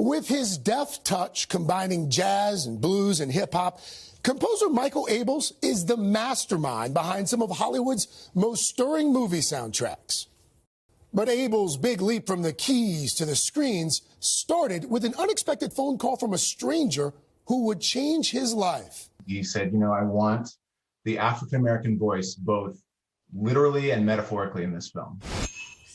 With his deft touch combining jazz and blues and hip-hop, composer Michael Abels is the mastermind behind some of Hollywood's most stirring movie soundtracks. But Abels' big leap from the keys to the screens started with an unexpected phone call from a stranger who would change his life. He said, I want the African-American voice both literally and metaphorically in this film.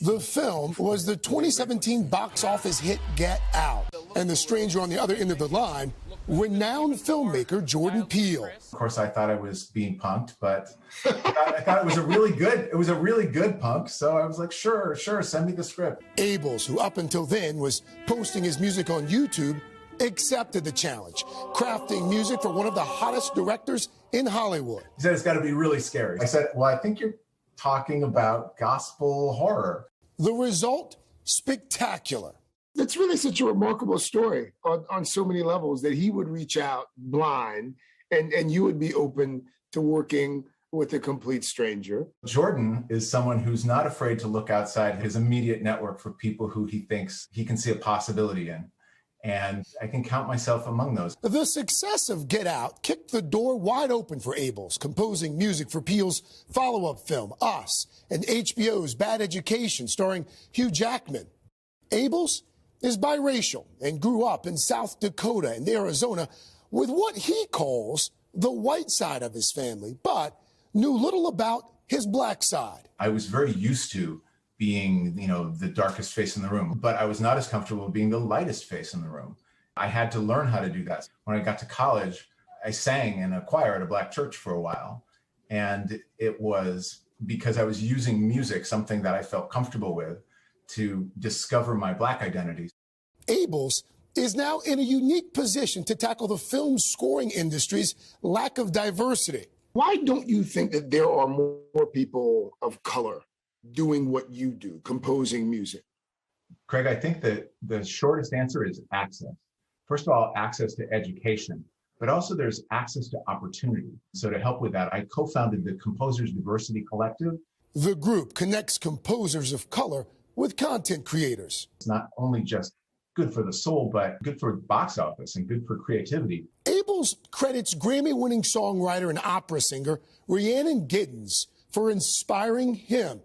The film was the 2017 box office hit Get Out, and the stranger on the other end of the line, renowned filmmaker Jordan Peele. Of course, I thought I was being punked, but I thought it was a really good punk. So I was like, sure, send me the script. Abels, who up until then was posting his music on YouTube, accepted the challenge, crafting music for one of the hottest directors in Hollywood. He said, it's got to be really scary. I said, well, I think you're talking about gospel horror. The result, spectacular. It's really such a remarkable story on so many levels that he would reach out blind and you would be open to working with a complete stranger. Jordan is someone who's not afraid to look outside his immediate network for people who he thinks he can see a possibility in. And I can count myself among those. The success of Get Out kicked the door wide open for Abels, composing music for Peele's follow-up film, Us, and HBO's Bad Education, starring Hugh Jackman. Abels is biracial and grew up in South Dakota and Arizona with what he calls the white side of his family, but knew little about his black side. I was very used to being, the darkest face in the room, but I was not as comfortable being the lightest face in the room. I had to learn how to do that. When I got to college, I sang in a choir at a black church for a while. And it was because I was using music, something that I felt comfortable with, to discover my black identity. Abels is now in a unique position to tackle the film scoring industry's lack of diversity. Why don't you think that there are more people of color doing what you do, composing music? Craig, I think that the shortest answer is access. First of all, access to education, but also there's access to opportunity. So to help with that, I co-founded the Composers Diversity Collective. The group connects composers of color with content creators. It's not only just good for the soul, but good for box office and good for creativity. Abels credits Grammy-winning songwriter and opera singer Rhiannon Giddens for inspiring him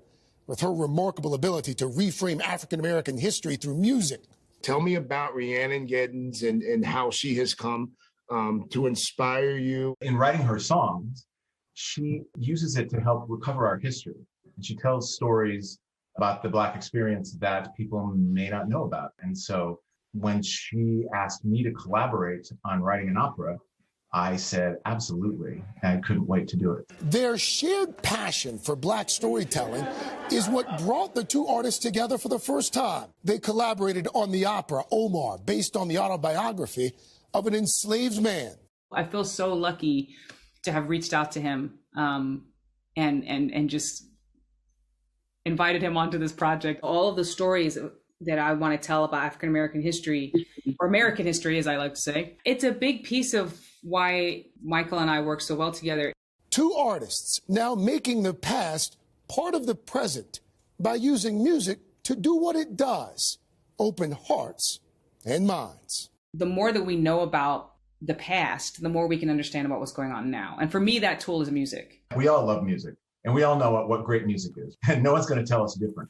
with her remarkable ability to reframe African-American history through music. Tell me about Rhiannon Giddens and how she has come to inspire you. In writing her songs, she uses it to help recover our history. And she tells stories about the Black experience that people may not know about. And so when she asked me to collaborate on writing an opera, I said, absolutely, and I couldn't wait to do it. Their shared passion for Black storytelling is what brought the two artists together for the first time. They collaborated on the opera Omar, based on the autobiography of an enslaved man. I feel so lucky to have reached out to him and just invited him onto this project. All of the stories that I want to tell about African-American history, or American history, as I like to say, it's a big piece of why Michael and I work so well together. Two artists now making the past part of the present by using music to do what it does, open hearts and minds. The more that we know about the past, the more we can understand about what's going on now. And for me, that tool is music. We all love music, and we all know what great music is, and no one's going to tell us different.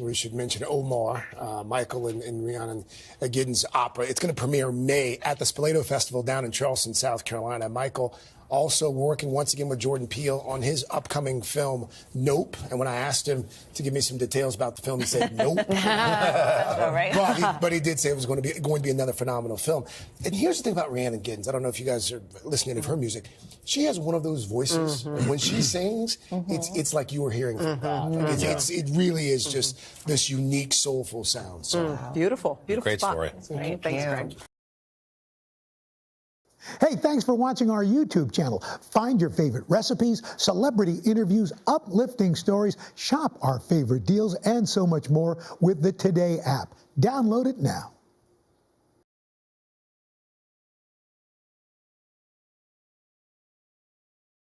We should mention Omar, Michael and Rhiannon Giddens' opera. It's going to premiere May at the Spoleto Festival down in Charleston, South Carolina. Michael also working once again with Jordan Peele on his upcoming film, Nope. And when I asked him to give me some details about the film, he said, nope. But he did say it was going to be another phenomenal film. And here's the thing about Rhiannon Giddens. I don't know if you guys are listening to her music. She has one of those voices. And when she sings, it's like you were hearing from God. Like it really is just this unique, soulful sound. So. Beautiful. Great spot. story. Great. Thanks, Craig. Hey, thanks for watching our YouTube channel. Find your favorite recipes, celebrity interviews, uplifting stories, shop our favorite deals, and so much more with the Today app. Download it now.